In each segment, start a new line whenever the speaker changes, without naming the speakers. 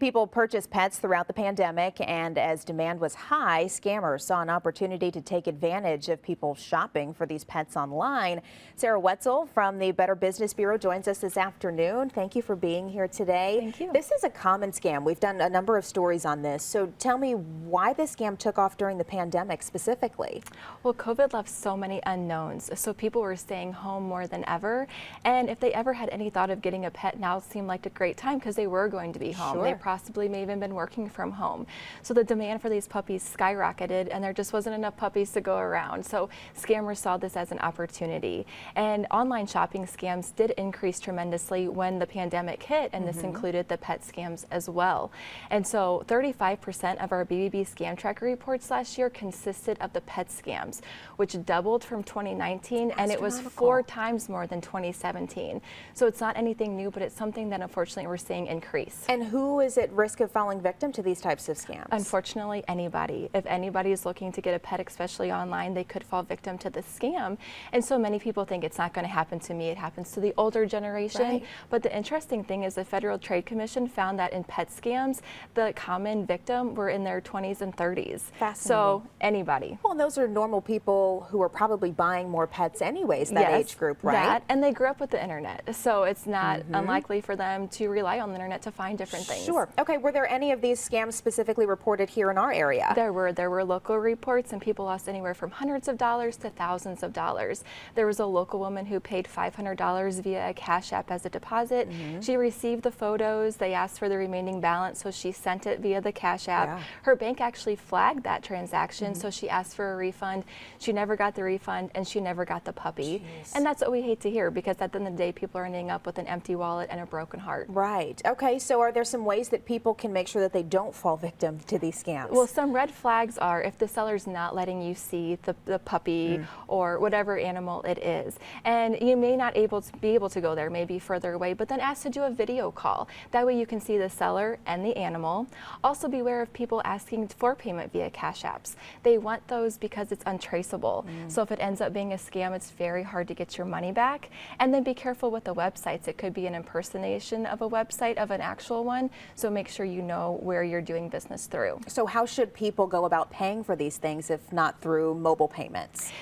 People purchased pets throughout the pandemic, and as demand was high, scammers saw an opportunity to take advantage of people shopping for these pets online. Sarah Wetzel from the Better Business Bureau joins us this afternoon. Thank you for being here today.
Thank you.
This is a common scam. We've done a number of stories on this. So tell me why this scam took off during the pandemic specifically.
Well, COVID left so many unknowns, so people were staying home more than ever. And if they ever had any thought of getting a pet, now seemed like a great time because they were going to be home.
Sure.
They possibly may even been working from home. So the demand for these puppies skyrocketed, and there just wasn't enough puppies to go around. So scammers saw this as an opportunity. And online shopping scams did increase tremendously when the pandemic hit, and this included the pet scams as well. And so 35% of our BBB scam tracker reports last year consisted of the pet scams, which doubled from 2019, and it was 4 times more than 2017. So it's not anything new, but it's something that unfortunately we're seeing increase.
And who is at risk of falling victim to these types of scams?
Unfortunately, anybody. If anybody is looking to get a pet, especially online, they could fall victim to the scam. And so many people think it's not going to happen to me. It happens to the older generation.
Right.
But the interesting thing is the Federal Trade Commission found that in pet scams, the common victim were in their 20s and 30s.
Fascinating.
So anybody.
Well, and those are normal people who are probably buying more pets anyways, that age group, right?
That, and they grew up with the internet. So it's not unlikely for them to rely on the internet to find different things.
Sure. Okay, were there any of these scams specifically reported here in our area?
There were local reports, and people lost anywhere from hundreds of dollars to thousands of dollars. There was a local woman who paid $500 via a Cash App as a deposit. She received the photos. They asked for the remaining balance, so she sent it via the Cash App.
Yeah.
Her bank actually flagged that transaction, so she asked for a refund. She never got the refund, and she never got the puppy.
Jeez.
And that's what we hate to hear, because at the end of the day, people are ending up with an empty wallet and a broken heart.
Right. Okay, so are there some ways that people can make sure that they don't fall victim to these scams?
Well, some red flags are if the seller's not letting you see the puppy or whatever animal it is. And you may not be able to go there, maybe further away, but then ask to do a video call. That way you can see the seller and the animal. Also beware of people asking for payment via Cash Apps. They want those because it's untraceable. So if it ends up being a scam, it's very hard to get your money back. And then be careful with the websites. It could be an impersonation of a website of an actual one. So make sure you know where you're doing business through.
So how should people go about paying for these things if not through mobile payments?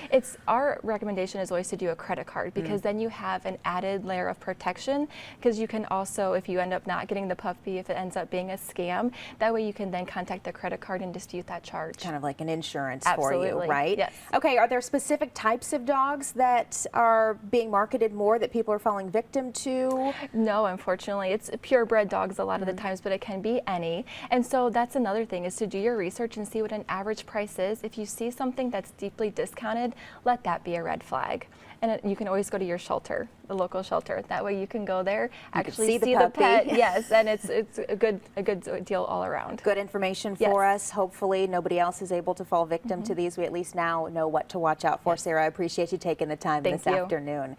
Our recommendation is always to do a credit card, because then you have an added layer of protection, because you can also, if you end up not getting the puppy, if it ends up being a scam, that way you can then contact the credit card and dispute that charge.
Kind of like an insurance
Absolutely.
for you, right?
Yes.
Okay, are there specific types of dogs that are being marketed more that people are falling victim to?
No, unfortunately. It's purebred dogs a lot of the times, but it can be any. And so that's another thing, is to do your research and see what an average price is. If you see something that's deeply discounted, let that be a red flag. And you can always go to your shelter, the local shelter. That way you can go there, actually see the pet. Yes, and it's a good deal all around.
Good information for us. Hopefully nobody else is able to fall victim to these. We at least now know what to watch out for. Sarah, I appreciate you taking the time this afternoon.